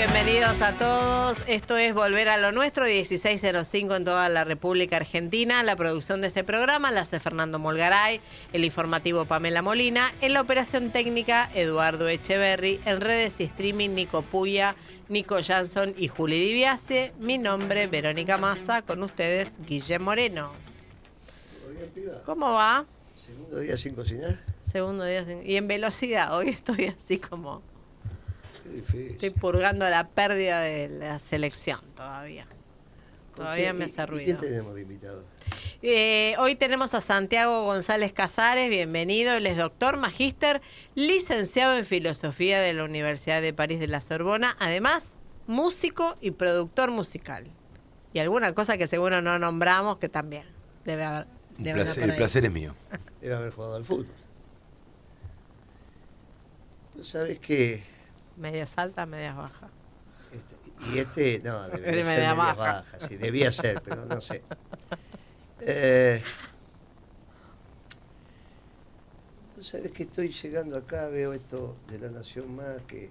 bienvenidos a todos. Esto es Volver a lo Nuestro, 16:05 en toda la República Argentina. La producción de este programa la hace Fernando Molgaray, el informativo Pamela Molina, en la operación técnica Eduardo Echeverry, en redes y streaming Nico Puya, Nico Jansson y Juli Dibiase. Mi nombre, Verónica Massa, con ustedes, Guillermo Moreno. ¿Cómo va? Segundo día sin cocinar. Segundo día sin... Y en velocidad, hoy estoy así como... Qué difícil. Estoy purgando la pérdida de la selección todavía. Todavía me hace ruido. ¿Y quién tenemos de invitado? Hoy tenemos a Santiago González Casares, bienvenido. Él es doctor, magíster, licenciado en filosofía de la Universidad de París de la Sorbona. Además, músico y productor musical. Y alguna cosa que seguro no nombramos que también debe haber. El placer es mío. Debe haber jugado al fútbol. ¿No sabes qué? Medias altas, medias bajas. No, debería De ser media medias baja. bajas. Sí, debía ser, pero no sé. ¿No sabes que estoy llegando acá? Veo esto de La Nación Más, que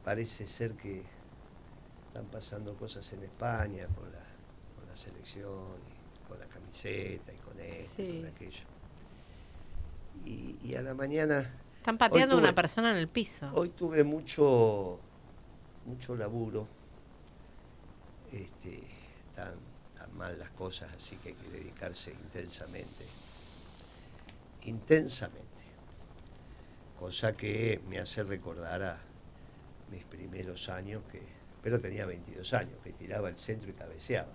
parece ser que están pasando cosas en España con la selección, y con la camiseta, y con esto, Sí. y con aquello. Y a la mañana... Están pateando a una persona en el piso. Hoy tuve mucho laburo. Tan mal las cosas, así que hay que dedicarse intensamente. Cosa que me hace recordar a mis primeros años, pero tenía 22 años, que tiraba el centro y cabeceaba.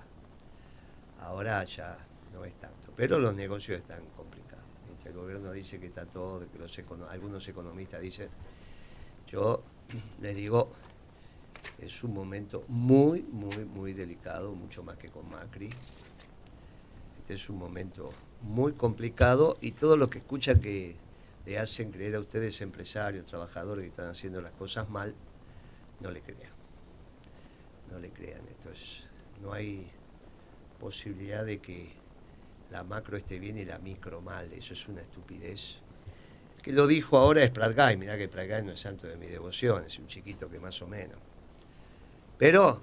Ahora ya no es tanto, pero los negocios están complicados. El gobierno dice que está todo, que algunos economistas dicen, yo les digo, es un momento muy, muy, muy delicado, mucho más que con Macri. Este es un momento muy complicado y todos los que escuchan que le hacen creer a ustedes, empresarios, trabajadores que están haciendo las cosas mal, no le crean. No le crean, no hay posibilidad de que la macro esté bien y la micro mal, eso es una estupidez. El que lo dijo ahora es Prat Guy, mirá que Prat Guy no es santo de mi devoción, es un chiquito que más o menos. Pero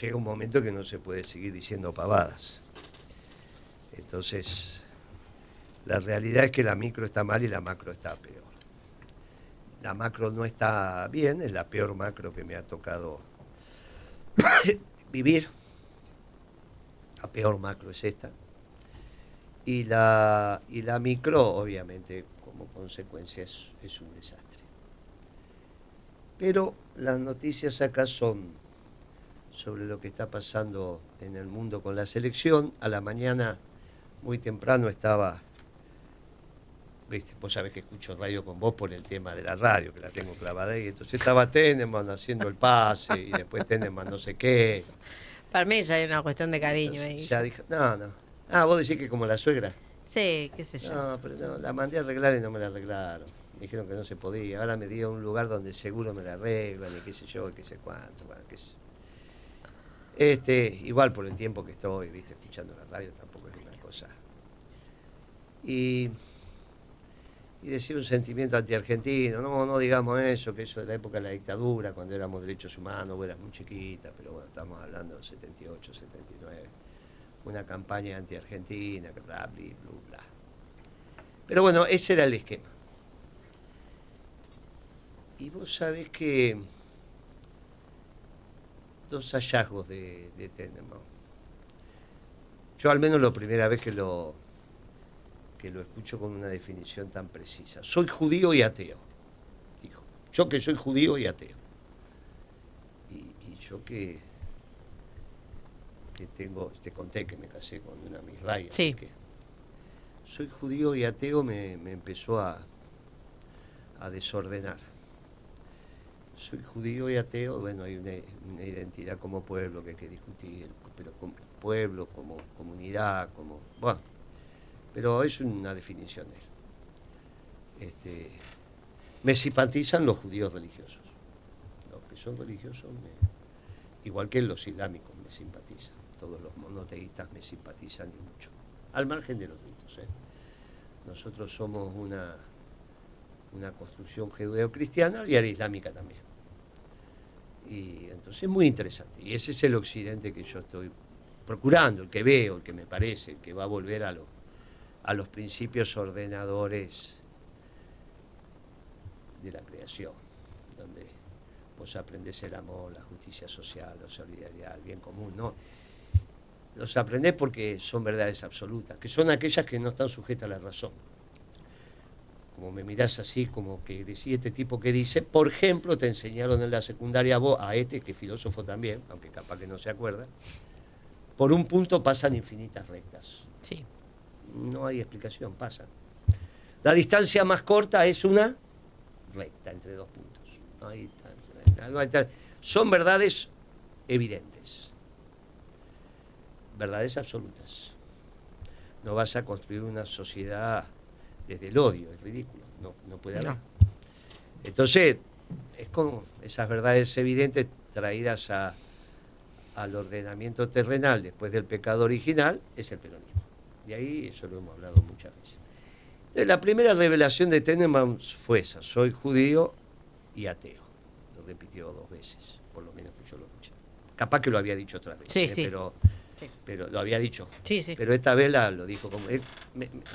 llega un momento que no se puede seguir diciendo pavadas. Entonces, la realidad es que la micro está mal y la macro está peor. La macro no está bien, es la peor macro que me ha tocado vivir. La peor macro es esta. Y la micro, obviamente, como consecuencia es un desastre. Pero las noticias acá son sobre lo que está pasando en el mundo con la selección. A la mañana, muy temprano, vos sabés que escucho radio con vos por el tema de la radio, que la tengo clavada ahí. Entonces estaba Tenenbaum haciendo el pase y después Tenenbaum no sé qué. Para mí ya hay una cuestión de cariño Entonces, ahí. ya dijo, no. Ah, vos decís que como la suegra. Sí, qué sé yo. No, pero no, la mandé a arreglar y no me la arreglaron. Dijeron que no se podía. Ahora me dio un lugar donde seguro me la arreglan y qué sé yo, y qué sé cuánto. Bueno, igual por el tiempo que estoy, escuchando la radio tampoco es una cosa. Y decir un sentimiento antiargentino, no digamos eso, que eso de la época de la dictadura, cuando éramos derechos humanos, vos eras muy chiquita, pero bueno, estamos hablando de 78, 79. Una campaña anti-argentina, que bla, bla, bla. Pero bueno, ese era el esquema. Y vos sabés que dos hallazgos de Tenenbaum. Yo al menos la primera vez que lo escucho con una definición tan precisa. Soy judío y ateo, dijo. Yo que soy judío y ateo. Y yo que te conté que me casé con una misraya. Sí. Soy judío y ateo me empezó a desordenar. Soy judío y ateo, bueno, hay una identidad como pueblo que hay que discutir, pero como pueblo, como comunidad, bueno, pero es una definición de él. Me simpatizan los judíos religiosos. Los que son religiosos, igual que los islámicos, me simpatizan. Todos los monoteístas me simpatizan y mucho. Al margen de los ritos. Nosotros somos una construcción judeocristiana y era islámica también. Y entonces es muy interesante. Y ese es el occidente que yo estoy procurando, el que veo, el que me parece, el que va a volver a los principios ordenadores de la creación, donde vos aprendés el amor, la justicia social, la solidaridad, el bien común, ¿no? Los aprendés porque son verdades absolutas, que son aquellas que no están sujetas a la razón. Como me mirás así, como que decís este tipo que dice, por ejemplo, te enseñaron en la secundaria vos, a este, que es filósofo también, aunque capaz que no se acuerda, por un punto pasan infinitas rectas. Sí. No hay explicación, pasan. La distancia más corta es una recta entre dos puntos. Son verdades evidentes, verdades absolutas. No vas a construir una sociedad desde el odio, es ridículo, no puede haber. No. Entonces, es como esas verdades evidentes traídas al ordenamiento terrenal después del pecado original, es el peronismo. Y ahí eso lo hemos hablado muchas veces. Entonces, la primera revelación de Tenenbaum fue esa: soy judío y ateo. Lo repitió 2 veces, por lo menos que yo lo escuché. Capaz que lo había dicho otras veces, sí. Pero lo había dicho. Sí. Pero esta vez lo dijo como...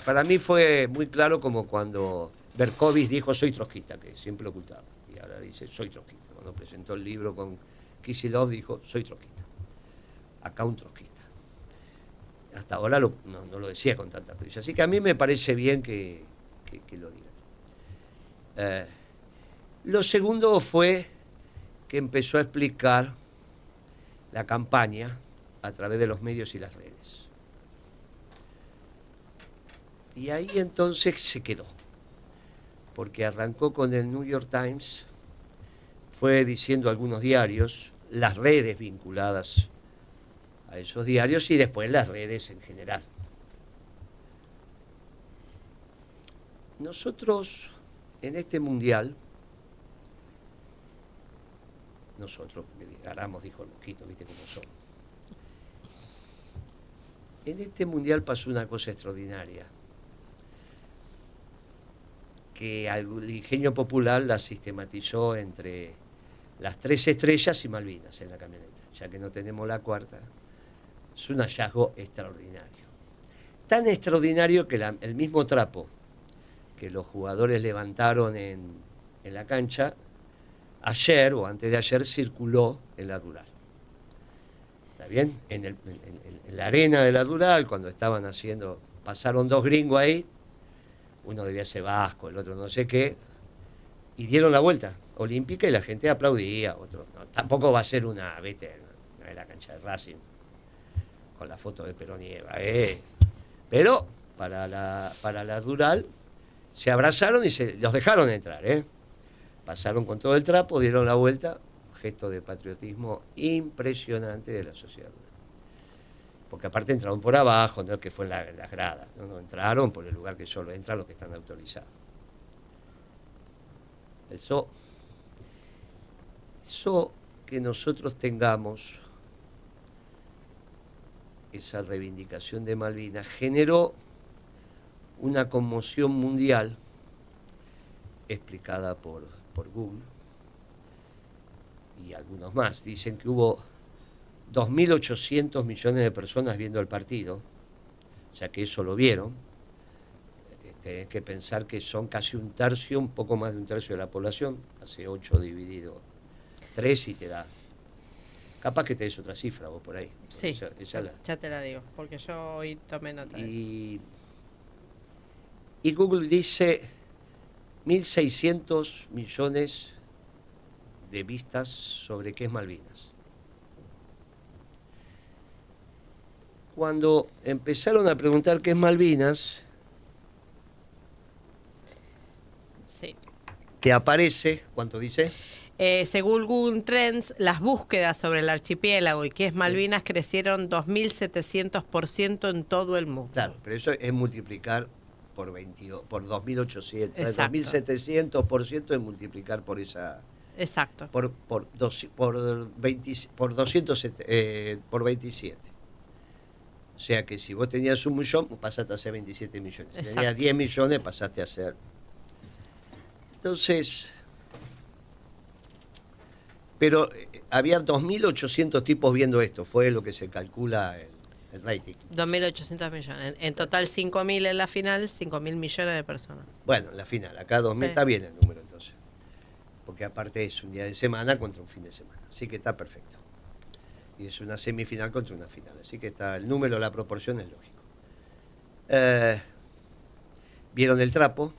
para mí fue muy claro como cuando Berkovich dijo soy trotskista, que siempre lo ocultaba. Y ahora dice soy trotskista. Cuando presentó el libro con Kicillof dijo soy trotskista. Acá un trotskista. Hasta ahora no lo decía con tanta prisa. Así que a mí me parece bien que lo diga. Lo segundo fue que empezó a explicar la campaña a través de los medios y las redes. Y ahí entonces se quedó, porque arrancó con el New York Times, fue diciendo algunos diarios, las redes vinculadas a esos diarios y después las redes en general. Nosotros en este mundial, Aramos dijo loquito, viste cómo son. En este mundial pasó una cosa extraordinaria, que el ingenio popular la sistematizó entre las 3 estrellas y Malvinas en la camioneta, ya que no tenemos la cuarta. Es un hallazgo extraordinario. Tan extraordinario que el mismo trapo que los jugadores levantaron en la cancha, ayer o antes de ayer circuló en la Rural. ¿Está bien? En la arena de la Rural, cuando estaban haciendo, pasaron 2 gringos ahí, uno debía ser vasco, el otro no sé qué, y dieron la vuelta olímpica y la gente aplaudía. Tampoco va a ser una, viste, no es la cancha de Racing, con la foto de Perón y Eva, pero para la Rural se abrazaron y los dejaron entrar, pasaron con todo el trapo, dieron la vuelta. Gesto de patriotismo impresionante de la sociedad. Porque aparte entraron por abajo, no es que fue en las gradas, no entraron por el lugar que solo entran los que están autorizados. Eso que nosotros tengamos esa reivindicación de Malvinas generó una conmoción mundial explicada por Google y algunos más. Dicen que hubo 2.800 millones de personas viendo el partido, o sea que eso lo vieron. Tenés que pensar que son casi un tercio, un poco más de un tercio de la población, hace 8 dividido 3 y te da... Capaz que te des otra cifra vos por ahí. Sí, ya te la digo, porque yo hoy tomé nota de eso. Y Google dice 1.600 millones de vistas sobre qué es Malvinas. Cuando empezaron a preguntar qué es Malvinas, sí, que aparece, ¿cuánto dice? Según Google Trends, las búsquedas sobre el archipiélago y qué es Malvinas crecieron 2.700% en todo el mundo. Claro, pero eso es multiplicar por 2.800, 2.700% es multiplicar por esa... Exacto. Por 27. O sea que si vos tenías 1 millón, pasaste a ser 27 millones. Si tenías 10 millones, pasaste a ser Entonces, pero había 2.800 tipos viendo esto, fue lo que se calcula el rating. 2.800 millones. En total 5.000 en la final, 5.000 millones de personas. Bueno, en la final, acá 2.000 Sí. está bien el número entonces. Porque aparte es un día de semana contra un fin de semana. Así que está perfecto. Y es una semifinal contra una final. Así que está el número, la proporción es lógico. ¿Vieron el trapo?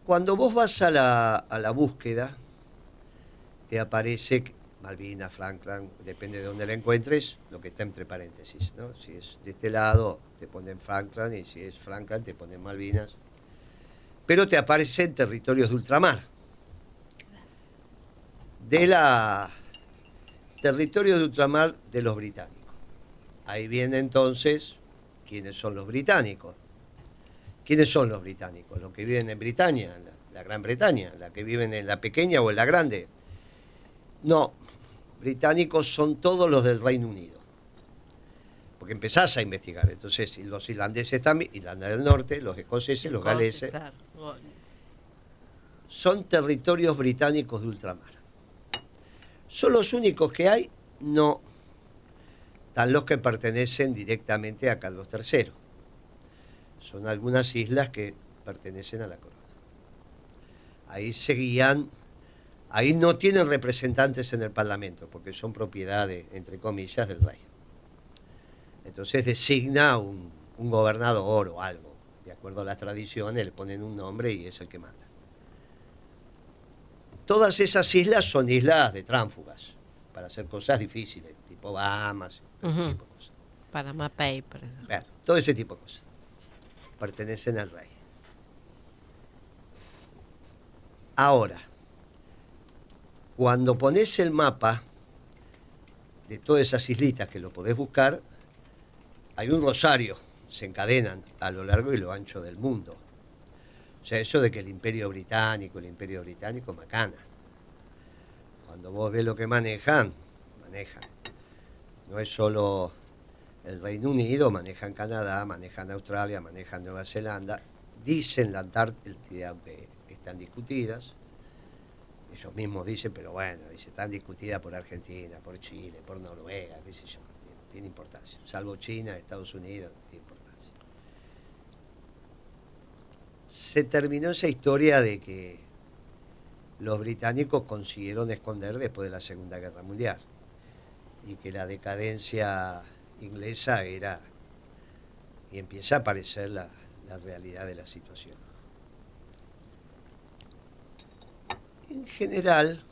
Cuando vos vas a la búsqueda, te aparece Malvinas, Falkland, depende de dónde la encuentres, lo que está entre paréntesis, ¿no? Si es de este lado, te ponen Falkland, y si es Falkland, te ponen Malvinas. Pero te aparecen territorios de ultramar. Territorio de ultramar de los británicos. Ahí viene entonces, ¿quiénes son los británicos? ¿Quiénes son los británicos? Los que viven en Britania, la Gran Bretaña, la que viven en la pequeña o en la grande. No, británicos son todos los del Reino Unido. Porque empezás a investigar. Entonces, los irlandeses también, Irlanda del Norte, los escoceses, los galeses. Claro. Son territorios británicos de ultramar. ¿Son los únicos que hay? No. Están los que pertenecen directamente a Carlos III. Son algunas islas que pertenecen a la corona. Ahí seguían, ahí no tienen representantes en el Parlamento, porque son propiedad, entre comillas, del rey. Entonces designa un gobernador o algo. De acuerdo a las tradiciones, le ponen un nombre y es el que manda. Todas esas islas son islas de tránsfugas, para hacer cosas difíciles, tipo Bahamas, todo ese tipo de cosas. Panama Papers. Bueno, todo ese tipo de cosas. Pertenecen al rey. Ahora, cuando pones el mapa de todas esas islitas que lo podés buscar, hay un rosario, se encadenan a lo largo y lo ancho del mundo. O sea, eso de que el Imperio Británico, macana. Cuando vos ves lo que manejan. No es solo el Reino Unido, manejan Canadá, manejan Australia, manejan Nueva Zelanda. Dicen la Antártida, aunque están discutidas. Ellos mismos dicen, pero bueno, están discutidas por Argentina, por Chile, por Noruega, qué sé yo. Tiene importancia. Salvo China, Estados Unidos, tiene importancia. Se terminó esa historia de que los británicos consiguieron esconder después de la Segunda Guerra Mundial y que la decadencia inglesa era, y empieza a aparecer la realidad de la situación. En general,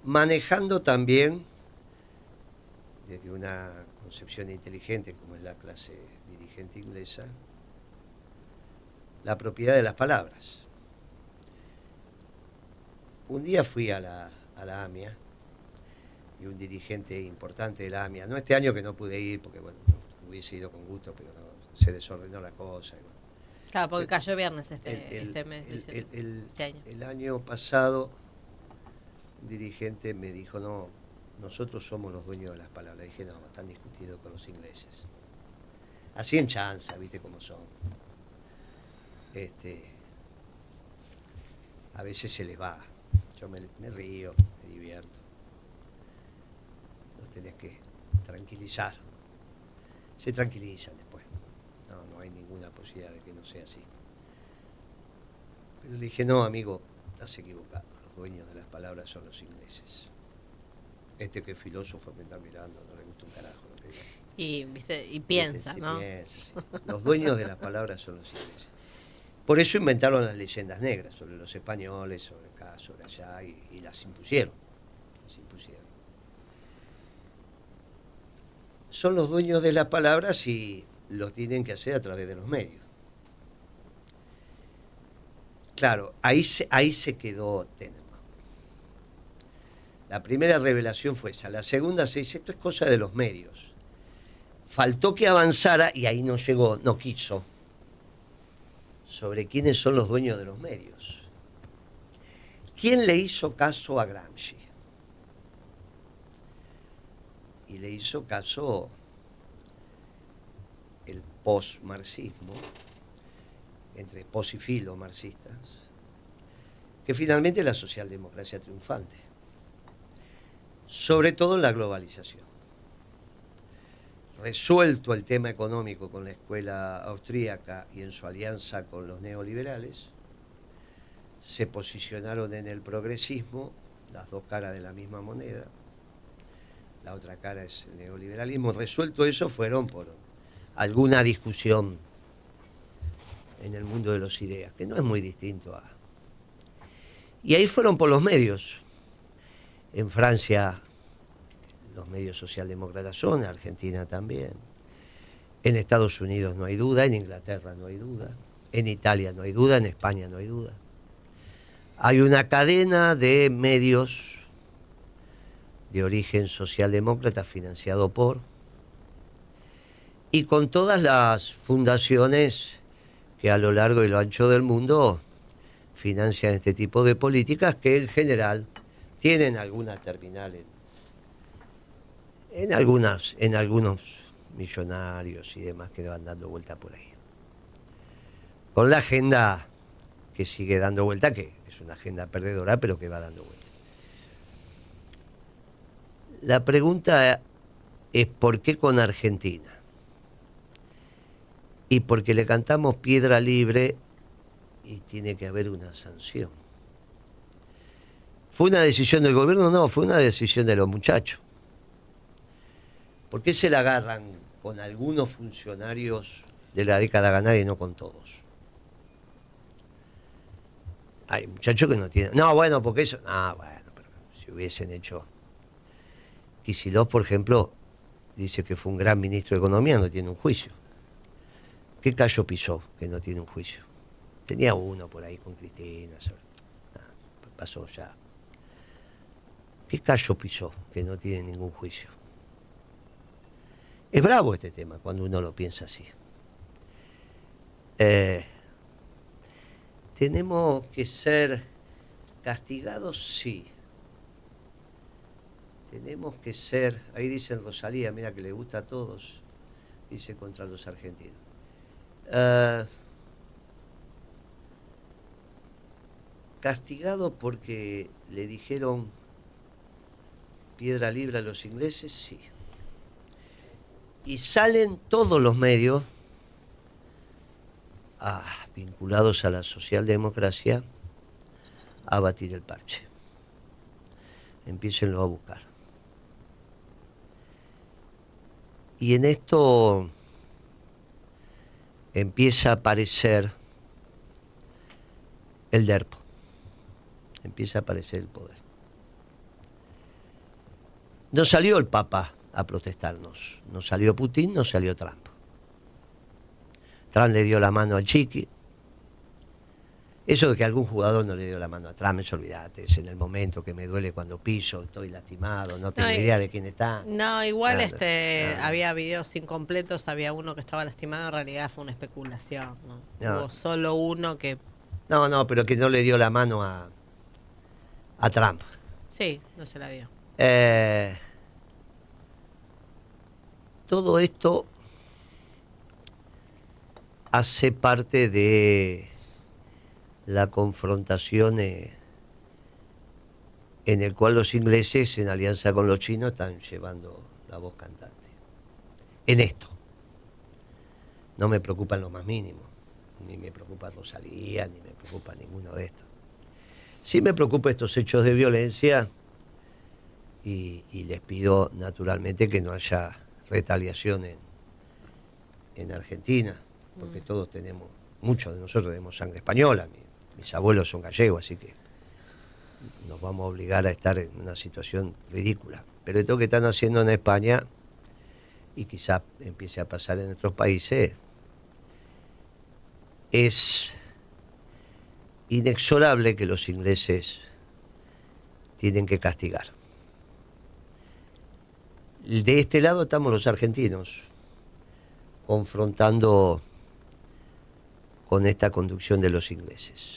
manejando también desde una concepción inteligente como es la clase dirigente inglesa, la propiedad de las palabras. Un día fui a la AMIA y un dirigente importante de la AMIA, no este año que no pude ir porque bueno, hubiese ido con gusto, pero no, se desordenó la cosa. Y bueno. Claro, porque cayó viernes este mes. Este año. El año pasado un dirigente me dijo, no, nosotros somos los dueños de las palabras. Dije, no, están discutidos con los ingleses. Así en chanza, viste cómo son. A veces se les va. Yo me río, me divierto. Los tenés que tranquilizar. Se tranquilizan después. No hay ninguna posibilidad de que no sea así. Pero le dije, no, amigo, estás equivocado. Los dueños de las palabras son los ingleses. Este que es filósofo me está mirando, no le gusta un carajo lo que diga. Y piensa, ¿no? Piensa, sí. Los dueños de las palabras son los ingleses. Por eso inventaron las leyendas negras sobre los españoles, sobre acá, sobre allá, y las impusieron. Son los dueños de las palabras y lo tienen que hacer a través de los medios. Claro, ahí se quedó Tenenbaum. La primera revelación fue esa. La segunda se dice, esto es cosa de los medios. Faltó que avanzara y ahí no llegó, no quiso, sobre quiénes son los dueños de los medios. ¿Quién le hizo caso a Gramsci? Y le hizo caso el post-marxismo, entre post y filo marxistas, que finalmente es la socialdemocracia triunfante, sobre todo en la globalización. Resuelto el tema económico con la escuela austríaca y en su alianza con los neoliberales, se posicionaron en el progresismo, las dos caras de la misma moneda. La otra cara es el neoliberalismo. Resuelto eso, fueron por alguna discusión en el mundo de las ideas, que no es muy distinto a... Y ahí fueron por los medios. En Francia los medios socialdemócratas son, en Argentina también. En Estados Unidos no hay duda, en Inglaterra no hay duda, en Italia no hay duda, en España no hay duda. Hay una cadena de medios de origen socialdemócrata financiado por, y con todas las fundaciones que a lo largo y lo ancho del mundo financian este tipo de políticas, que en general tienen alguna terminal en algunos millonarios y demás que van dando vuelta por ahí. Con la agenda que sigue dando vuelta, que es una agenda perdedora, pero que va dando vuelta. La pregunta es ¿por qué con Argentina? Y porque le cantamos piedra libre y tiene que haber una sanción. ¿Fue una decisión del gobierno? No, fue una decisión de los muchachos. ¿Por qué se la agarran con algunos funcionarios de la década ganada y no con todos? Hay muchachos que no tienen... No, bueno, porque eso... Ah, bueno, pero si hubiesen hecho... Kicillof, por ejemplo, dice que fue un gran ministro de Economía, no tiene un juicio. ¿Qué callo pisó que no tiene un juicio? Tenía uno por ahí con Cristina. Pasó ya. ¿Qué callo pisó que no tiene ningún juicio? Es bravo este tema cuando uno lo piensa así. ¿Tenemos que ser castigados? Sí. Tenemos que ser, ahí dicen Rosalía, mira que le gusta a todos, dice contra los argentinos. ¿Castigados porque le dijeron piedra libre a los ingleses? Sí. Y salen todos los medios vinculados a la socialdemocracia a batir el parche. Empiécenlo a buscar. Y en esto empieza a aparecer el DERPO, empieza a aparecer el poder. No salió el Papa a protestarnos, no salió Putin, no salió Trump. Trump le dio la mano al Chiqui. Eso de que algún jugador no le dio la mano a Trump, eso olvídate, es en el momento que me duele cuando piso, estoy lastimado, no tengo idea de quién está. No, igual había videos incompletos, había uno que estaba lastimado, en realidad fue una especulación, ¿no? Hubo solo uno que... No, pero que no le dio la mano a Trump. Sí, no se la dio. Todo esto hace parte de la confrontación en el cual los ingleses, en alianza con los chinos, están llevando la voz cantante. En esto. No me preocupa en lo más mínimo. Ni me preocupa Rosalía, ni me preocupa ninguno de estos. Sí me preocupa estos hechos de violencia y les pido naturalmente que no haya retaliación en Argentina, porque todos tenemos, muchos de nosotros tenemos sangre española. Mis abuelos son gallegos, así que nos vamos a obligar a estar en una situación ridícula. Pero esto que están haciendo en España, y quizás empiece a pasar en otros países, es inexorable que los ingleses tienen que castigar. De este lado estamos los argentinos, confrontando con esta conducción de los ingleses.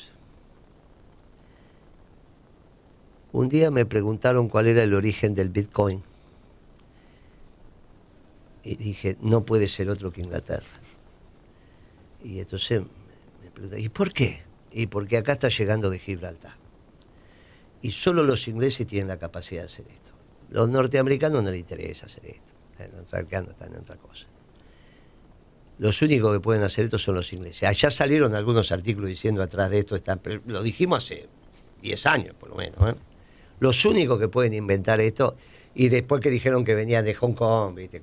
Un día me preguntaron cuál era el origen del Bitcoin. Y dije, no puede ser otro que Inglaterra. Y entonces me preguntaron, ¿y por qué? Y porque acá está llegando de Gibraltar. Y solo los ingleses tienen la capacidad de hacer esto. Los norteamericanos no les interesa hacer esto. Los norteamericanos están en otra cosa. Los únicos que pueden hacer esto son los ingleses. Allá salieron algunos artículos diciendo atrás de esto están, pero lo dijimos hace 10 años por lo menos. Los únicos que pueden inventar esto, y después que dijeron que venían de Hong Kong, ¿viste?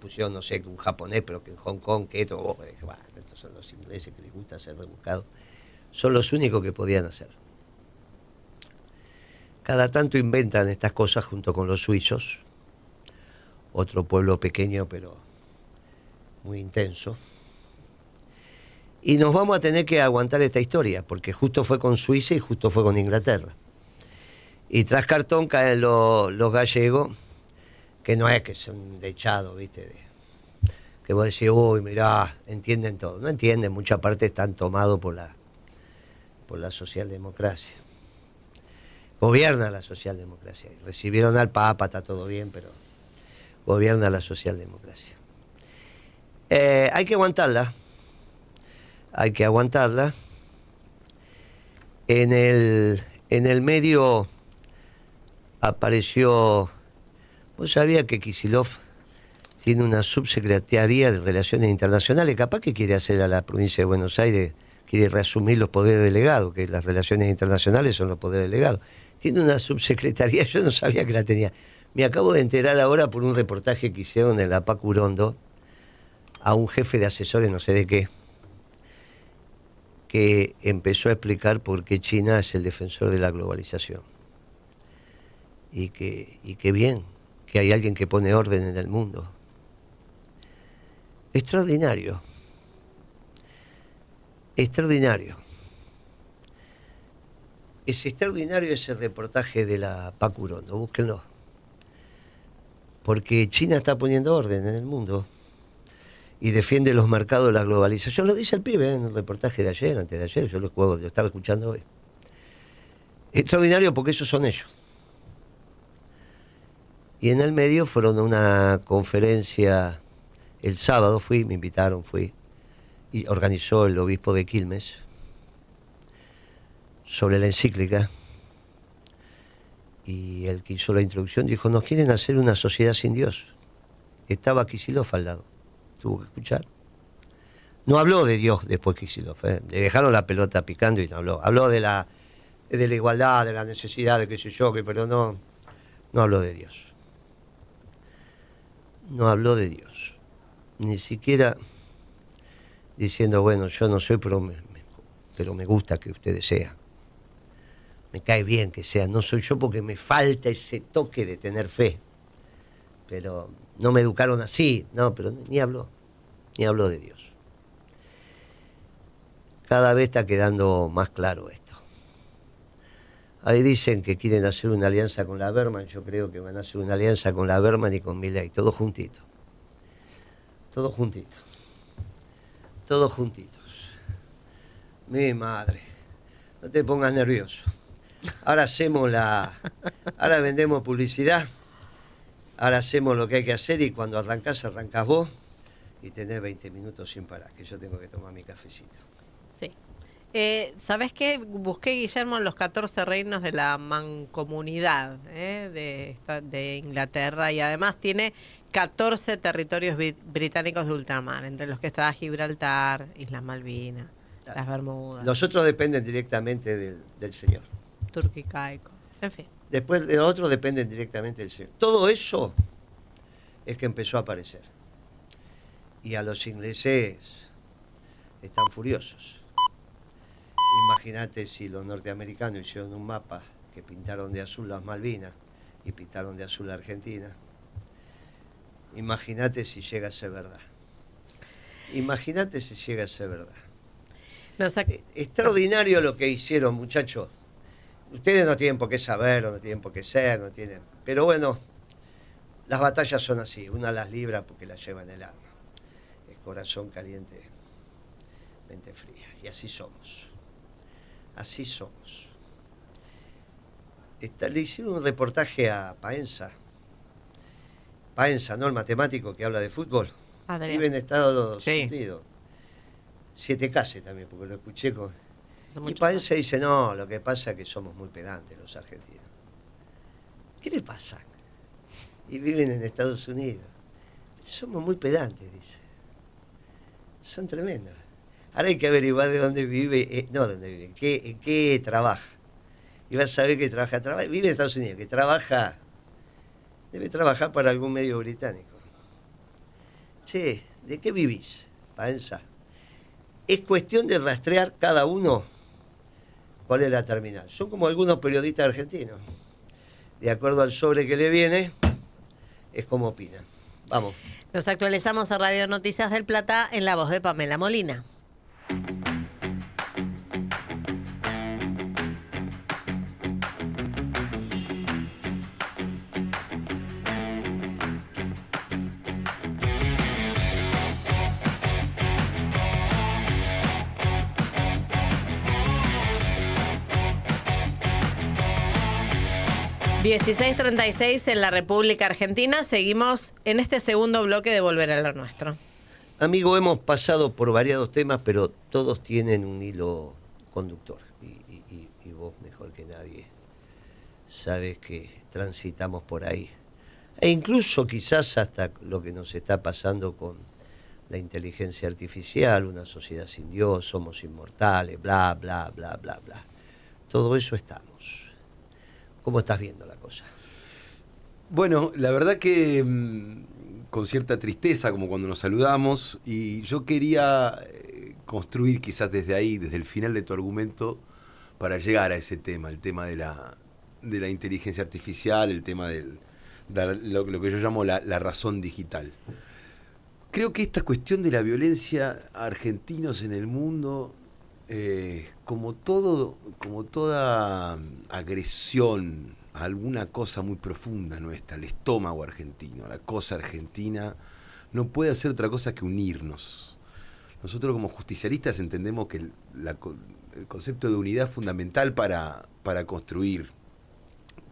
Pusieron, no sé, un japonés, pero que en Hong Kong, que esto, dije, bueno, estos son los ingleses que les gusta ser rebuscados. Son los únicos que podían hacer. Cada tanto inventan estas cosas junto con los suizos, otro pueblo pequeño pero muy intenso. Y nos vamos a tener que aguantar esta historia, porque justo fue con Suiza y justo fue con Inglaterra. Y tras cartón caen los gallegos, que no es que son dechados, ¿viste? Que vos decís, uy, mirá, entienden todo. No entienden, mucha parte están tomados por la socialdemocracia. Gobierna la socialdemocracia. Recibieron al Papa, está todo bien, pero gobierna la socialdemocracia. Hay que aguantarla. Hay que aguantarla. En el medio apareció... ¿Vos sabías que Kicillof tiene una subsecretaría de Relaciones Internacionales? Capaz que quiere hacer a la provincia de Buenos Aires, quiere reasumir los poderes delegados, que las relaciones internacionales son los poderes delegados. Tiene una subsecretaría, yo no sabía que la tenía. Me acabo de enterar ahora por un reportaje que hicieron en la Paco Urondo a un jefe de asesores, no sé de qué, que empezó a explicar por qué China es el defensor de la globalización. Y que bien, que hay alguien que pone orden en el mundo. Extraordinario. Extraordinario. Es extraordinario ese reportaje de la Paco Urondo, búsquenlo. Porque China está poniendo orden en el mundo y defiende los mercados de la globalización. Lo dice el pibe en el reportaje de ayer, antes de ayer, yo lo estaba escuchando hoy. Extraordinario porque esos son ellos. Y en el medio fueron a una conferencia el sábado, me invitaron, y organizó el obispo de Quilmes sobre la encíclica, y el que hizo la introducción dijo, nos quieren hacer una sociedad sin Dios. Estaba Kicillof al lado, tuvo que escuchar. No habló de Dios después Kicillof, le dejaron la pelota picando y no habló. Habló de la igualdad, de la necesidad, de qué sé yo, pero no habló de Dios. No habló de Dios. Ni siquiera diciendo, bueno, yo no soy, pero me gusta que ustedes sean. Me cae bien que sean. No soy yo porque me falta ese toque de tener fe. Pero no me educaron así. No, pero ni habló de Dios. Cada vez está quedando más claro esto. Ahí dicen que quieren hacer una alianza con la Berman. Yo creo que van a hacer una alianza con la Berman y con Milei. Todos juntitos. Todos juntitos. Todos juntitos. Mi madre. No te pongas nervioso. Ahora ahora vendemos publicidad. Ahora hacemos lo que hay que hacer y cuando arrancás vos y tenés 20 minutos sin parar, que yo tengo que tomar mi cafecito. Sí. ¿Sabés qué? Busqué, Guillermo, los 14 reinos de la mancomunidad de Inglaterra, y además tiene 14 territorios británicos de ultramar, entre los que está Gibraltar, Islas Malvinas, las Bermudas. Los otros dependen directamente del Señor. Turquía y Caicos, en fin. Después de los otros dependen directamente del Señor. Todo eso es que empezó a aparecer. Y a los ingleses están furiosos. Imagínate si los norteamericanos hicieron un mapa que pintaron de azul las Malvinas y pintaron de azul la Argentina. Imagínate si llega a ser verdad. Imagínate si llega a ser verdad. Extraordinario lo que hicieron, muchachos. Ustedes no tienen por qué saber, no tienen por qué ser, no tienen. Pero bueno, las batallas son así. Una las libra porque las lleva en el alma. Es corazón caliente, mente fría. Y así somos. Así somos. Le hicieron un reportaje a Paenza. Paenza, ¿no? El matemático que habla de fútbol. Adrián. Vive en Estados Unidos. 7K también, porque lo escuché con... Y Paenza dice, no, lo que pasa es que somos muy pedantes los argentinos. ¿Qué le pasa? Y viven en Estados Unidos. Somos muy pedantes, dice. Son tremendos. Ahora hay que averiguar de dónde vive, no dónde vive, en qué trabaja. Y vas a saber que vive en Estados Unidos, que trabaja, debe trabajar para algún medio británico. Che, ¿de qué vivís, Paenza? Es cuestión de rastrear cada uno cuál es la terminal. Son como algunos periodistas argentinos. De acuerdo al sobre que le viene, es como opinan. Vamos. Nos actualizamos a Radio Noticias del Plata en la voz de Pamela Molina. ...16:36 en la República Argentina. Seguimos en este segundo bloque de Volver a lo Nuestro. Amigo, hemos pasado por variados temas, pero todos tienen un hilo conductor. Y vos, mejor que nadie, sabes que transitamos por ahí. E incluso quizás hasta lo que nos está pasando con la inteligencia artificial, una sociedad sin Dios, somos inmortales, bla, bla, bla, bla, bla. Todo eso estamos. ¿Cómo estás viendo la cosa? Bueno, la verdad que con cierta tristeza, como cuando nos saludamos, y yo quería construir quizás desde ahí, desde el final de tu argumento, para llegar a ese tema, el tema de la inteligencia artificial, el tema de lo que yo llamo la razón digital. Creo que esta cuestión de la violencia a argentinos en el mundo, como toda agresión a alguna cosa muy profunda nuestra, el estómago argentino, la cosa argentina, no puede hacer otra cosa que unirnos. Nosotros como justicialistas entendemos que el concepto de unidad es fundamental para construir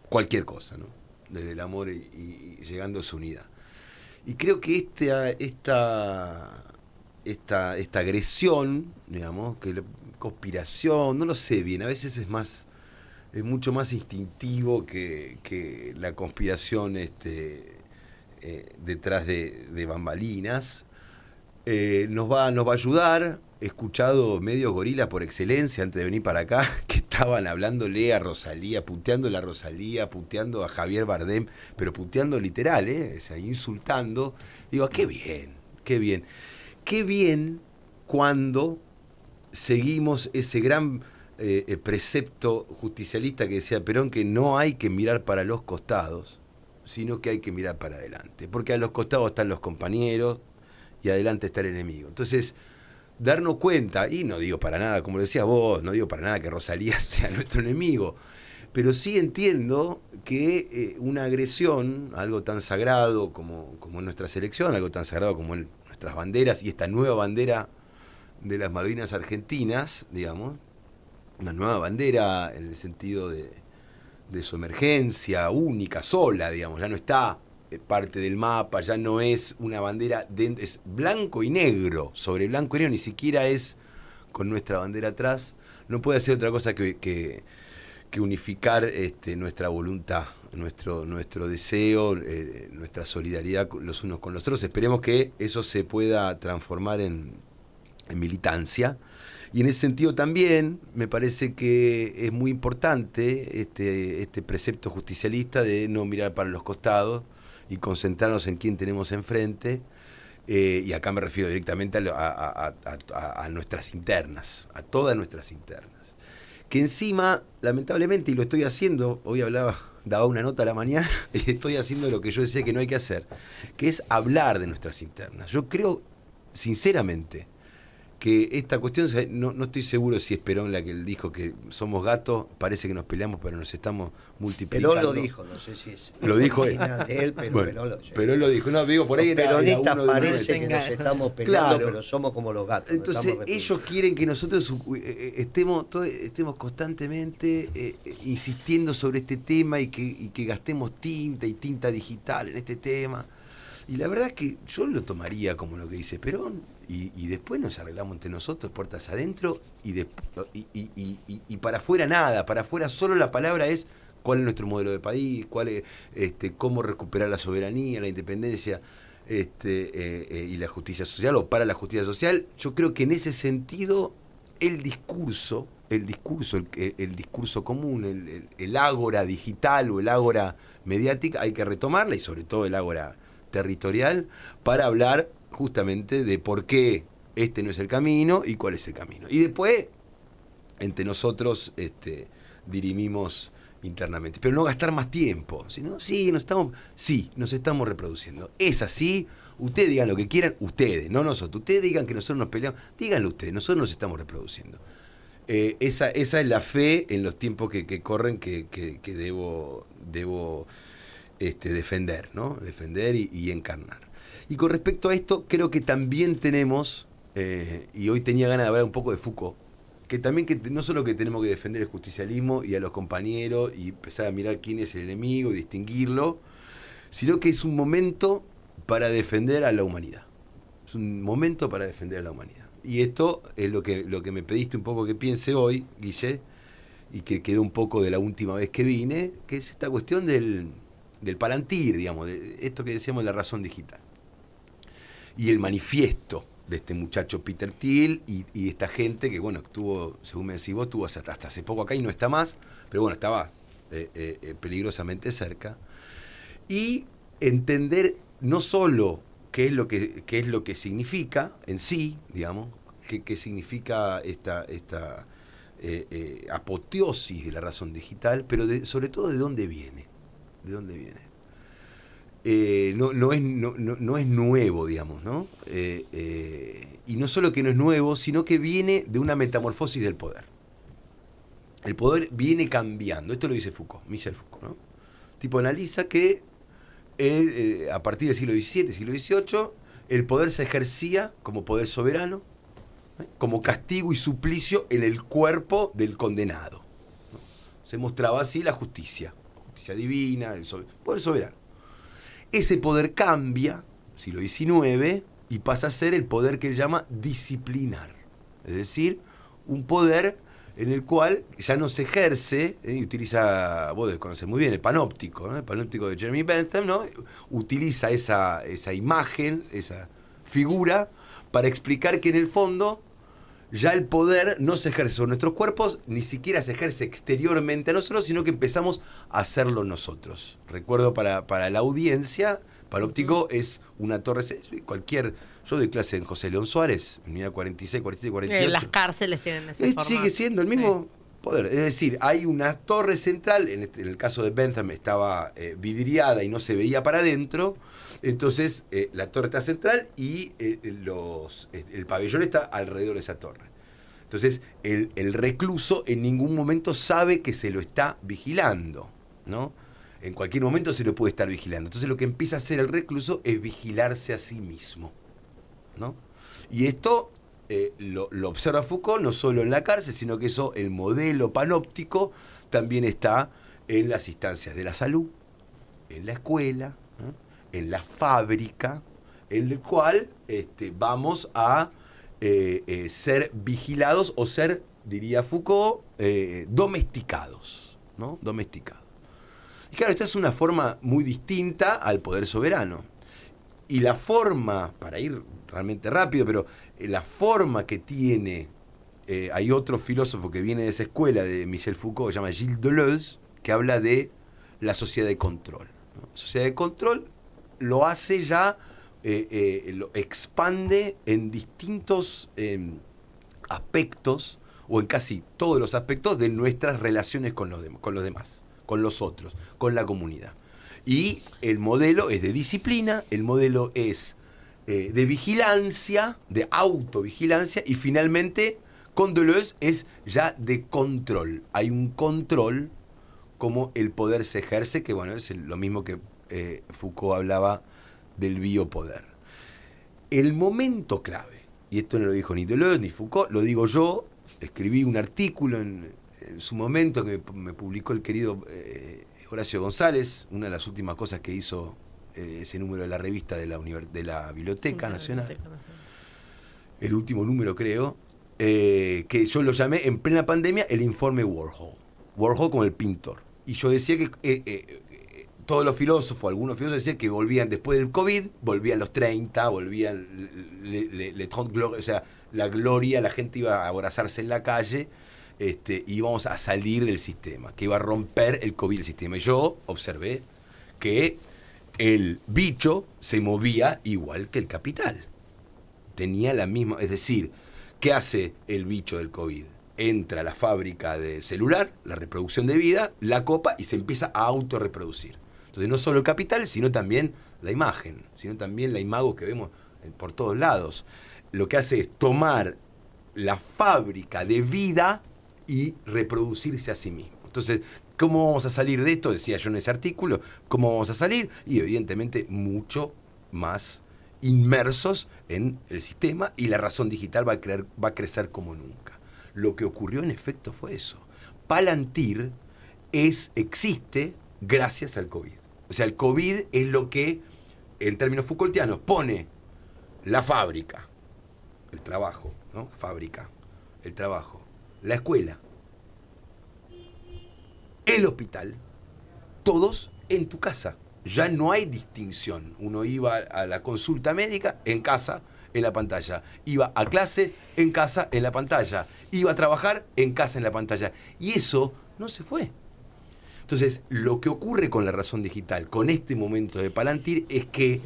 cualquier cosa, ¿no? Desde el amor y llegando a su unidad. Y creo que esta agresión, digamos, que la conspiración, no lo sé bien, a veces es mucho más instintivo que la conspiración detrás de bambalinas. Nos va a ayudar. He escuchado medios gorilas por excelencia antes de venir para acá que estaban hablándole a Rosalía, puteando a Rosalía, puteando a Javier Bardem, pero puteando literal, o sea, insultando. Digo, qué bien, qué bien. Qué bien cuando seguimos ese gran precepto justicialista que decía Perón, que no hay que mirar para los costados, sino que hay que mirar para adelante, porque a los costados están los compañeros y adelante está el enemigo. Entonces, darnos cuenta, y no digo para nada, como decías vos, no digo para nada que Rosalía sea nuestro enemigo, pero sí entiendo que una agresión, algo tan sagrado como nuestra selección, algo tan sagrado como nuestras banderas y esta nueva bandera de las Malvinas argentinas, digamos, una nueva bandera en el sentido de su emergencia única, sola, digamos, ya no está parte del mapa, ya no es una bandera, es blanco y negro, sobre blanco y negro, ni siquiera es con nuestra bandera atrás, no puede hacer otra cosa que unificar nuestra voluntad, nuestro deseo, nuestra solidaridad los unos con los otros. Esperemos que eso se pueda transformar en militancia. Y en ese sentido también me parece que es muy importante este precepto justicialista de no mirar para los costados y concentrarnos en quién tenemos enfrente. Y acá me refiero directamente a nuestras internas, a todas nuestras internas. Que encima, lamentablemente, y lo estoy haciendo, hoy daba una nota a la mañana, y estoy haciendo lo que yo decía que no hay que hacer, que es hablar de nuestras internas. Yo creo, sinceramente, que esta cuestión, no estoy seguro si es Perón la que él dijo que somos gatos, parece que nos peleamos, pero nos estamos multiplicando. Perón lo dijo, no sé si es lo dijo él. De él, pero bueno, Perón lo dijo. Perón lo dijo. No, digo, por ahí los peronistas parece que nos Claro. estamos peleando, Claro. pero somos como los gatos. Entonces ellos quieren que nosotros estemos constantemente insistiendo sobre este tema y que gastemos tinta digital en este tema. Y la verdad es que yo lo tomaría como lo que dice Perón y después nos arreglamos entre nosotros, puertas adentro, y para afuera nada, para afuera solo la palabra es cuál es nuestro modelo de país, cuál es, cómo recuperar la soberanía, la independencia, y la justicia social, o para la justicia social. Yo creo que en ese sentido el discurso común, el ágora digital o el ágora mediática, hay que retomarla, y sobre todo el ágora territorial, para hablar justamente de por qué este no es el camino y cuál es el camino. Y después, entre nosotros, dirimimos internamente. Pero no gastar más tiempo, sino, nos estamos reproduciendo. Es así, ustedes digan lo que quieran, ustedes, no nosotros. Ustedes digan que nosotros nos peleamos, díganlo ustedes, nosotros nos estamos reproduciendo. Esa es la fe en los tiempos que corren que debo defender, ¿no? Defender y encarnar. Y con respecto a esto, creo que también tenemos, y hoy tenía ganas de hablar un poco de Foucault, que también no solo que tenemos que defender el justicialismo y a los compañeros y empezar a mirar quién es el enemigo y distinguirlo, sino que es un momento para defender a la humanidad. Es un momento para defender a la humanidad. Y esto es lo que me pediste un poco que piense hoy, Guille, y que quedó un poco de la última vez que vine, que es esta cuestión del Palantir, digamos, de esto que decíamos, la razón digital. Y el manifiesto de este muchacho Peter Thiel y esta gente que, bueno, estuvo, según me decís vos, estuvo hasta hace poco acá y no está más, pero bueno, estaba peligrosamente cerca. Y entender no solo qué es lo que significa en sí, digamos, qué significa esta apoteosis de la razón digital, pero sobre todo de dónde viene. ¿De dónde viene? No es nuevo, digamos, ¿no? Y no solo que no es nuevo, sino que viene de una metamorfosis del poder. El poder viene cambiando. Esto lo dice Foucault, Michel Foucault, ¿no? El tipo analiza que a partir del siglo XVII, siglo XVIII, el poder se ejercía como poder soberano, como castigo y suplicio en el cuerpo del condenado, ¿no? Se mostraba así la justicia divina, el poder soberano. Ese poder cambia, siglo XIX, y pasa a ser el poder que él llama disciplinar. Es decir, un poder en el cual ya no se ejerce, y utiliza, vos conocés muy bien, el panóptico, ¿no? El panóptico de Jeremy Bentham, ¿no? Utiliza esa imagen, esa figura, para explicar que en el fondo ya el poder no se ejerce sobre nuestros cuerpos, ni siquiera se ejerce exteriormente a nosotros, sino que empezamos a hacerlo nosotros. Recuerdo para la audiencia, panóptico es una torre, yo doy clase en José León Suárez, en unidad 46, 47 y 48. Las cárceles tienen ese formato. Sigue siendo el mismo poder. Es decir, hay una torre central, en el caso de Bentham estaba vidriada y no se veía para adentro. Entonces, la torre está central y el pabellón está alrededor de esa torre. Entonces, el recluso en ningún momento sabe que se lo está vigilando, ¿no? En cualquier momento se lo puede estar vigilando. Entonces, lo que empieza a hacer el recluso es vigilarse a sí mismo, ¿no? Y esto lo observa Foucault no solo en la cárcel, sino que el modelo panóptico también está en las instancias de la salud, en la escuela, ¿no? En la fábrica, en el cual vamos a ser vigilados o ser, diría Foucault, domesticados, ¿no? Domesticados. Y claro, esta es una forma muy distinta al poder soberano. Y la forma, para ir realmente rápido, pero la forma que tiene, hay otro filósofo que viene de esa escuela de Michel Foucault, que se llama Gilles Deleuze, que habla de la sociedad de control, ¿no? La sociedad de control lo hace ya, lo expande en distintos aspectos, o en casi todos los aspectos de nuestras relaciones con los demás, con los otros, con la comunidad. Y el modelo es de disciplina, el modelo es de vigilancia, de autovigilancia, y finalmente, con Deleuze, es ya de control. Hay un control, como el poder se ejerce, que bueno, es lo mismo que Foucault hablaba del biopoder. El momento clave, y esto no lo dijo ni Deleuze ni Foucault, lo digo yo, escribí un artículo en su momento que me publicó el querido Horacio González, una de las últimas cosas que hizo ese número de la revista de la Biblioteca Nacional. el último número creo, que yo lo llamé en plena pandemia el informe Warhol. Warhol como el pintor. Y yo decía que todos los filósofos, algunos filósofos decían que volvían después del COVID, volvían los 30, volvían le 30 gloria, o sea, la gloria, la gente iba a abrazarse en la calle, y íbamos a salir del sistema, que iba a romper el COVID el sistema. Y yo observé que el bicho se movía igual que el capital. Tenía la misma, es decir, ¿qué hace el bicho del COVID? Entra a la fábrica de celular, la reproducción de vida, la copa y se empieza a autorreproducir. Entonces no solo el capital, sino también la imagen, sino también la imago que vemos por todos lados. Lo que hace es tomar la fábrica de vida y reproducirse a sí mismo. Entonces, ¿cómo vamos a salir de esto? Decía yo en ese artículo, ¿cómo vamos a salir? Y evidentemente mucho más inmersos en el sistema, y la razón digital va a crecer como nunca. Lo que ocurrió en efecto fue eso. Palantir existe gracias al COVID. O sea, el COVID es lo que, en términos Foucaultianos, pone la fábrica, el trabajo, ¿no? La fábrica, el trabajo, la escuela, el hospital, todos en tu casa. Ya no hay distinción. Uno iba a la consulta médica en casa, en la pantalla. Iba a clase en casa, en la pantalla. Iba a trabajar en casa, en la pantalla. Y eso no se fue. Entonces, lo que ocurre con la razón digital, con este momento de Palantir, es que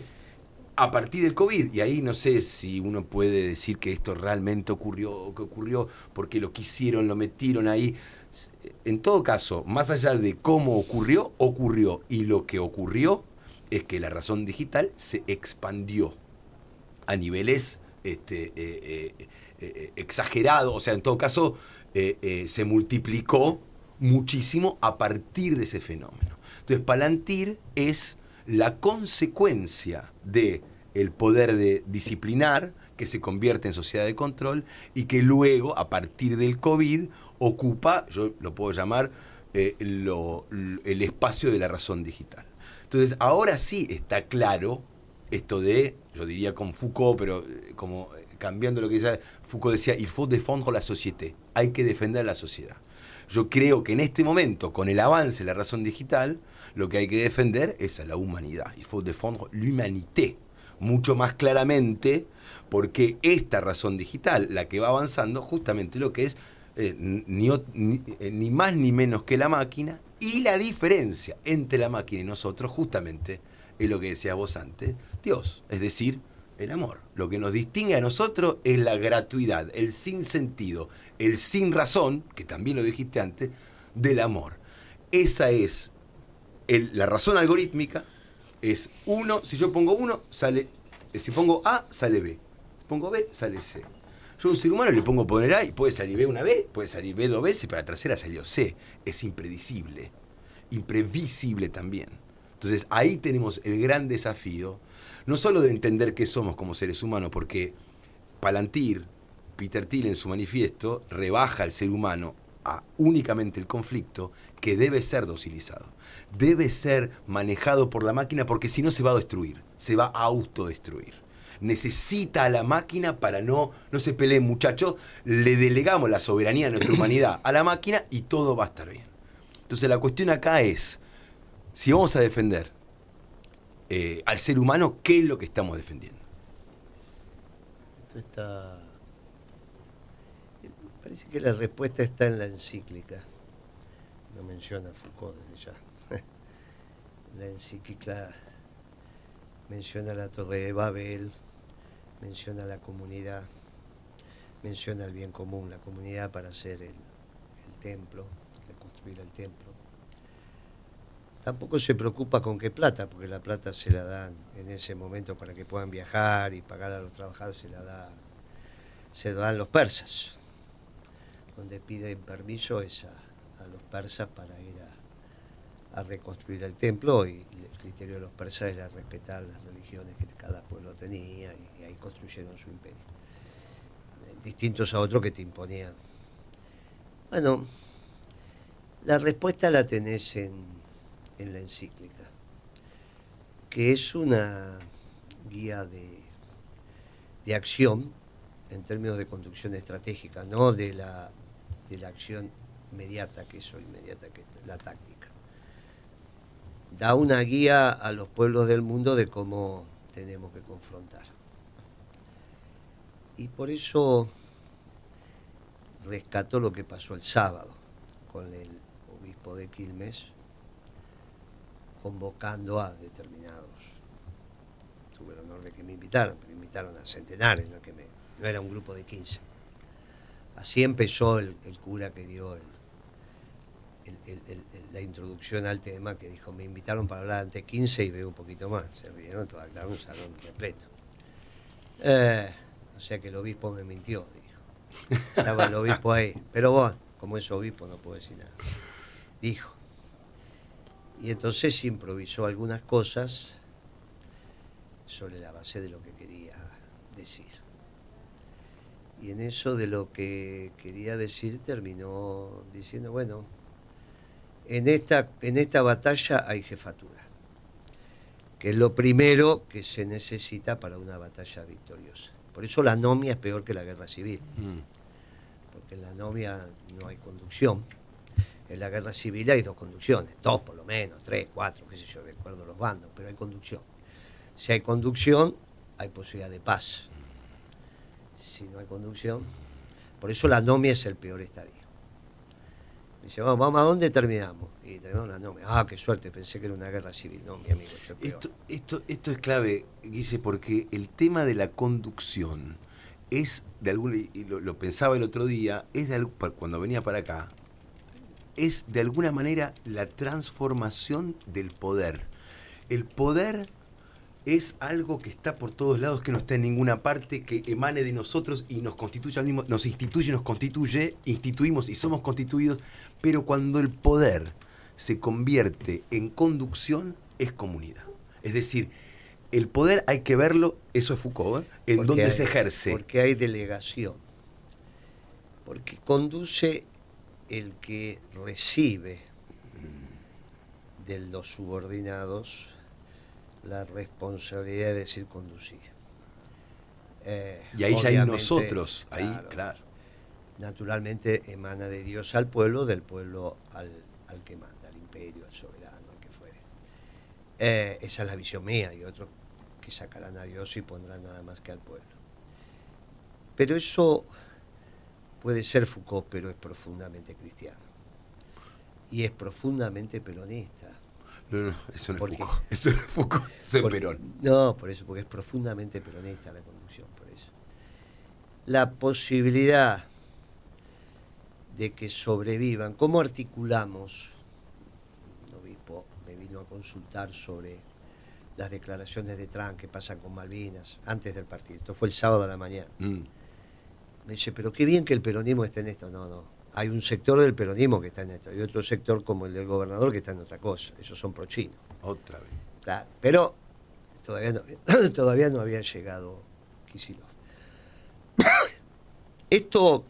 a partir del COVID, y ahí no sé si uno puede decir que esto realmente ocurrió, que ocurrió porque lo quisieron, lo metieron ahí. En todo caso, más allá de cómo ocurrió, ocurrió. Y lo que ocurrió es que la razón digital se expandió a niveles exagerados. O sea, en todo caso, se multiplicó muchísimo a partir de ese fenómeno. Entonces, Palantir es la consecuencia de el poder de disciplinar que se convierte en sociedad de control y que luego, a partir del COVID, ocupa, yo lo puedo llamar, el espacio de la razón digital. Entonces, ahora sí está claro esto de, yo diría con Foucault, pero como cambiando lo que decía Foucault, decía, il faut défendre la société, hay que defender la sociedad. Yo creo que en este momento, con el avance de la razón digital, lo que hay que defender es a la humanidad. Il faut défendre l'humanité. Mucho más claramente, porque esta razón digital, la que va avanzando, justamente lo que es ni más ni menos que la máquina, y la diferencia entre la máquina y nosotros, justamente, es lo que decías vos antes, Dios, es decir, el amor. Lo que nos distingue a nosotros es la gratuidad, el sinsentido, el sin razón, que también lo dijiste antes, del amor. Esa es la razón algorítmica, es 1, si yo pongo 1, sale, si pongo A, sale B, si pongo B, sale C. Yo a un ser humano le pongo poner A y puede salir B una vez, puede salir B 2 veces, pero la tercera salió C. Es impredecible, imprevisible también. Entonces ahí tenemos el gran desafío, no solo de entender qué somos como seres humanos, porque Palantir, Peter Thiel en su manifiesto, rebaja al ser humano a únicamente el conflicto, que debe ser docilizado. Debe ser manejado por la máquina, porque si no se va a destruir, se va a autodestruir. Necesita a la máquina para no se peleen, muchachos, le delegamos la soberanía de nuestra humanidad a la máquina y todo va a estar bien. Entonces la cuestión acá es, si vamos a defender al ser humano, ¿qué es lo que estamos defendiendo? Esto está... Parece que la respuesta está en la encíclica. Lo menciona Foucault desde ya. La encíclica menciona la Torre de Babel, menciona la comunidad, menciona el bien común, la comunidad para hacer el templo, reconstruir el templo. Tampoco se preocupa con qué plata, porque la plata se la dan en ese momento para que puedan viajar y pagar a los trabajadores, se lo dan los persas. Donde piden permiso es a los persas para ir a reconstruir el templo, y el criterio de los persas era respetar las religiones que cada pueblo tenía, y ahí construyeron su imperio. Distintos a otros que te imponían. Bueno, la respuesta la tenés en la encíclica, que es una guía de acción en términos de conducción estratégica, no de la acción inmediata, que es la táctica. Da una guía a los pueblos del mundo de cómo tenemos que confrontar. Y por eso rescató lo que pasó el sábado con el obispo de Quilmes, convocando a determinados. Tuve el honor de que me invitaron a centenares, no era un grupo de 15. Así empezó el cura que dio la introducción al tema, que dijo, me invitaron para hablar ante 15 y veo un poquito más. Se rieron toda claro, un salón repleto. O sea que el obispo me mintió, dijo. Estaba el obispo ahí. Pero bueno, como es obispo no puedo decir nada. Dijo. Y entonces improvisó algunas cosas sobre la base de lo que quería decir. Y en eso de lo que quería decir terminó diciendo, bueno, en esta batalla hay jefatura, que es lo primero que se necesita para una batalla victoriosa. Por eso la anomia es peor que la guerra civil, porque en la anomia no hay conducción. En la guerra civil hay 2 conducciones, 2 por lo menos, 3, 4, qué sé yo, de acuerdo a los bandos, pero hay conducción. Si hay conducción, hay posibilidad de paz. Si no hay conducción, por eso la anomia es el peor estadio. Dice, vamos, ¿a dónde terminamos? Y terminamos la anomia. Ah, qué suerte, pensé que era una guerra civil. No, mi amigo, esto es peor. Esto es clave, Guille, porque el tema de la conducción es, de alguna, y lo pensaba el otro día, cuando venía para acá, es de alguna manera la transformación del poder. El poder es algo que está por todos lados, que no está en ninguna parte, que emane de nosotros y nos constituye al mismo, nos instituye, nos constituye, instituimos y somos constituidos, pero cuando el poder se convierte en conducción, es comunidad. Es decir, el poder hay que verlo, eso es Foucault, en donde se ejerce. Porque hay delegación. Porque conduce el que recibe de los subordinados la responsabilidad de decir conducir. Y ahí ya hay nosotros, ahí, claro. Naturalmente emana de Dios al pueblo, del pueblo al que manda, al imperio, al soberano, al que fuere. Esa es la visión mía, y otros que sacarán a Dios y pondrán nada más que al pueblo. Pero eso puede ser Foucault, pero es profundamente cristiano. Y es profundamente peronista. No, eso no es Foucault. Eso no es Foucault, eso es Perón. No, por eso, porque es profundamente peronista la conducción, por eso. La posibilidad de que sobrevivan, ¿cómo articulamos? Un obispo me vino a consultar sobre las declaraciones de Trump que pasan con Malvinas antes del partido. Esto fue el sábado a la mañana. Me dice, pero qué bien que el peronismo esté en esto. No. Hay un sector del peronismo que está en esto y otro sector como el del gobernador que está en otra cosa. Esos son pro-chinos. Otra vez. Claro, pero todavía no había llegado Kicillof. Esto,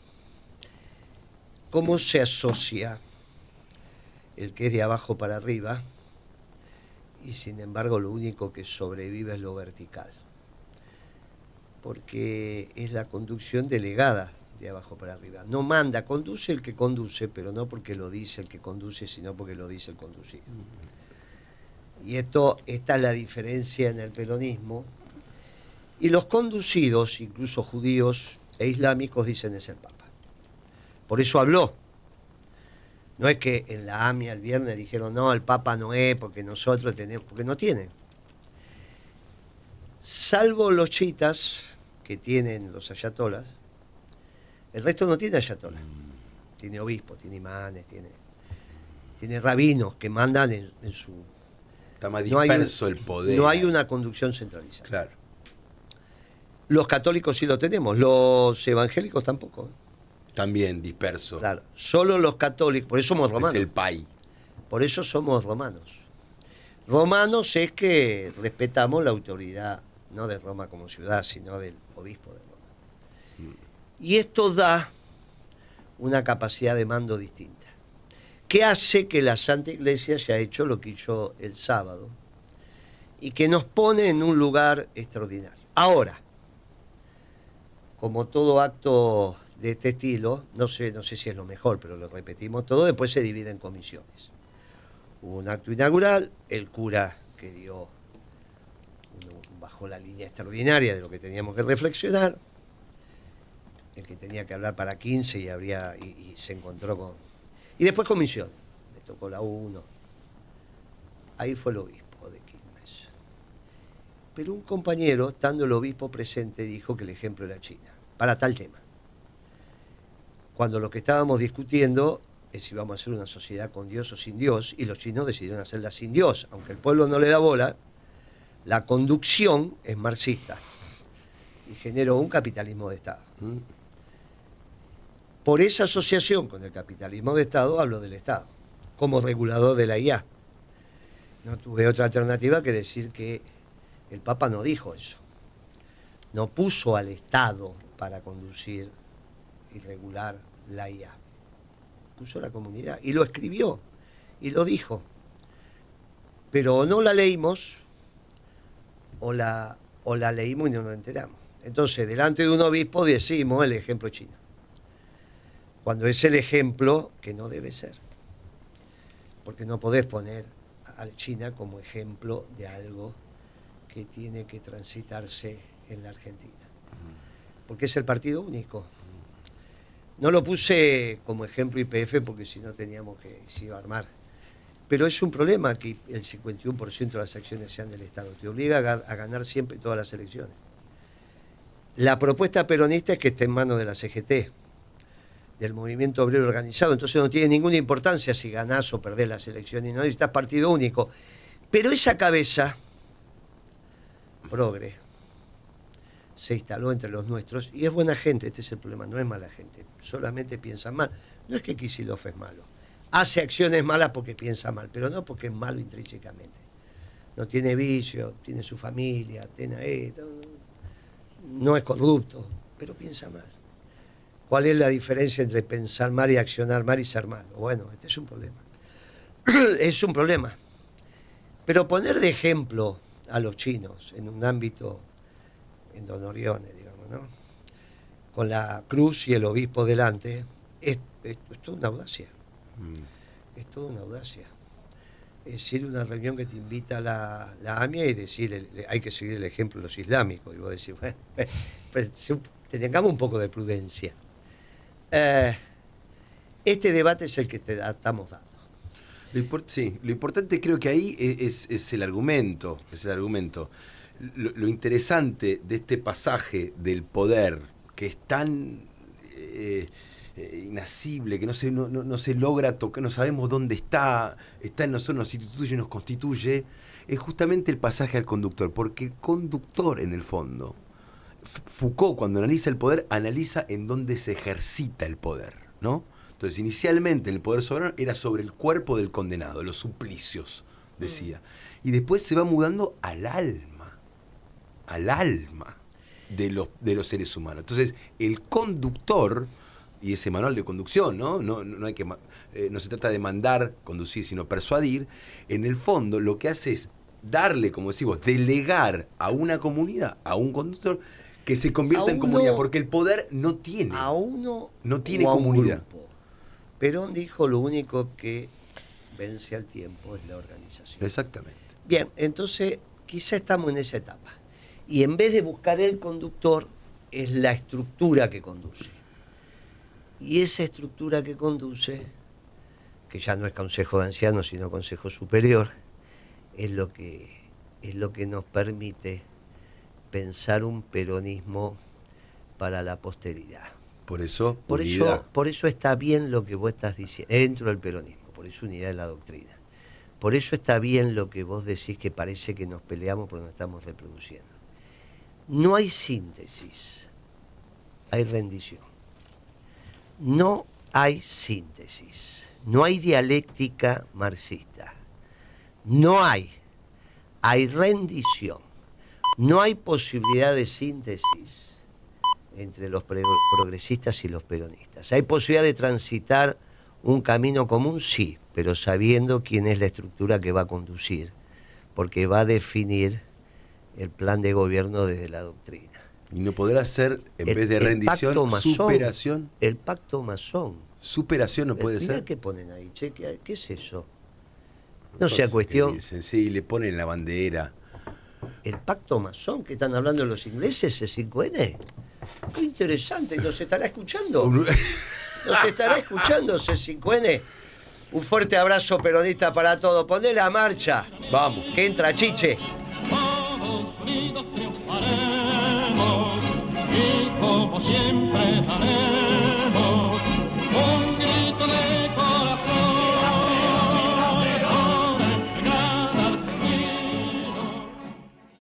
¿cómo se asocia el que es de abajo para arriba y sin embargo lo único que sobrevive es lo vertical? Porque es la conducción delegada de abajo para arriba. No manda, conduce el que conduce, pero no porque lo dice el que conduce, sino porque lo dice el conducido. Y esta es la diferencia en el peronismo. Y los conducidos, incluso judíos e islámicos, dicen es el Papa. Por eso habló. No es que en la AMIA el viernes dijeron, no, el Papa no es, porque nosotros tenemos, porque no tienen. Salvo los chiitas, que tienen los ayatolas, el resto no tiene ayatolas. Tiene obispos, tiene imanes, tiene rabinos que mandan en su... Está más disperso el poder. No hay una conducción centralizada. Claro. Los católicos sí lo tenemos, los evangélicos tampoco. También disperso. Claro, solo los católicos, por eso somos romanos. Es el PAI. Por eso somos romanos. Romanos es que respetamos la autoridad, no de Roma como ciudad, sino del obispo de Roma. Y esto da una capacidad de mando distinta, que hace que la Santa Iglesia haya hecho lo que hizo el sábado y que nos pone en un lugar extraordinario. Ahora, como todo acto de este estilo, no sé si es lo mejor, pero lo repetimos todo, después se divide en comisiones. Hubo un acto inaugural, el cura que dio, bajó la línea extraordinaria de lo que teníamos que reflexionar, el que tenía que hablar para 15 y se encontró con... Y después comisión, me tocó la 1. Ahí fue el obispo de Quilmes. Pero un compañero, estando el obispo presente, dijo que el ejemplo era China, para tal tema. Cuando lo que estábamos discutiendo es si vamos a hacer una sociedad con Dios o sin Dios, y los chinos decidieron hacerla sin Dios, aunque el pueblo no le da bola, la conducción es marxista y generó un capitalismo de Estado. Por esa asociación con el capitalismo de Estado hablo del Estado, como regulador de la IA. No tuve otra alternativa que decir que el Papa no dijo eso. No puso al Estado para conducir y regular la IA. Puso a la comunidad y lo escribió y lo dijo. Pero o no la leímos o la leímos y no nos enteramos. Entonces, delante de un obispo decimos el ejemplo chino, cuando es el ejemplo que no debe ser. Porque no podés poner a China como ejemplo de algo que tiene que transitarse en la Argentina. Porque es el partido único. No lo puse como ejemplo YPF porque si no teníamos que se iba a armar. Pero es un problema que el 51% de las acciones sean del Estado. Te obliga a ganar siempre todas las elecciones. La propuesta peronista es que esté en manos de la CGT, del movimiento obrero organizado. Entonces no tiene ninguna importancia si ganás o perdés las elecciones. No necesitas partido único. Pero esa cabeza progre se instaló entre los nuestros y es buena gente. Este es el problema, no es mala gente, solamente piensan mal. No es que Kicillof es malo, hace acciones malas porque piensa mal, pero no porque es malo intrínsecamente. No tiene vicio, tiene su familia, no es corrupto, pero piensa mal. ¿Cuál es la diferencia entre pensar mal y accionar mal y ser malo? Bueno, este es un problema. Es un problema. Pero poner de ejemplo a los chinos en un ámbito, en Don Orione, digamos, ¿no?, con la cruz y el obispo delante, es toda una audacia. Es toda una audacia. Es decir, una reunión que te invita la AMIA y decir, hay que seguir el ejemplo de los islámicos. Y vos decís, bueno, tengamos un poco de prudencia. Este debate es el que estamos dando. Lo importante creo que ahí es el argumento. Lo interesante de este pasaje del poder, que es tan inasible, que no se logra tocar, no sabemos dónde está en nosotros, nos instituye y nos constituye, es justamente el pasaje al conductor, porque el conductor, en el fondo, Foucault, cuando analiza el poder, analiza en dónde se ejercita el poder, ¿no? Entonces, inicialmente el poder soberano era sobre el cuerpo del condenado, los suplicios, decía. Y después se va mudando al alma de los seres humanos. Entonces, el conductor, y ese manual de conducción, ¿no? No hay que, no se trata de mandar, conducir, sino persuadir. En el fondo, lo que hace es darle, como decimos, delegar a una comunidad, a un conductor, que se convierta en comunidad, porque el poder no tiene comunidad. Grupo. Perón dijo, lo único que vence al tiempo es la organización. Exactamente. Bien, entonces quizá estamos en esa etapa. Y en vez de buscar el conductor, es la estructura que conduce. Y esa estructura que conduce, que ya no es Consejo de Ancianos, sino Consejo Superior, es lo que nos permite pensar un peronismo para la posteridad. Por eso está bien lo que vos estás diciendo, dentro del peronismo, por eso unidad de la doctrina. Por eso está bien lo que vos decís, que parece que nos peleamos porque nos estamos reproduciendo. No hay síntesis, hay rendición. No hay síntesis, no hay dialéctica marxista. No hay rendición. No hay posibilidad de síntesis entre los progresistas y los peronistas. ¿Hay posibilidad de transitar un camino común? Sí, pero sabiendo quién es la estructura que va a conducir, porque va a definir el plan de gobierno desde la doctrina. Y no podrá ser, en vez de el rendición, pacto masón, superación. El pacto masón. Superación no puede Mirá ser. qué ponen ahí, che, ¿qué es eso? No sea cuestión. Dicen, sí, le ponen la bandera. El pacto masón que están hablando los ingleses, C5N. Qué interesante, ¿nos estará escuchando? ¿Nos estará escuchando C5N? Un fuerte abrazo peronista para todos. Poné la marcha. Vamos. Que entra Chiche. Todos unidos triunfaremos y como siempre daremos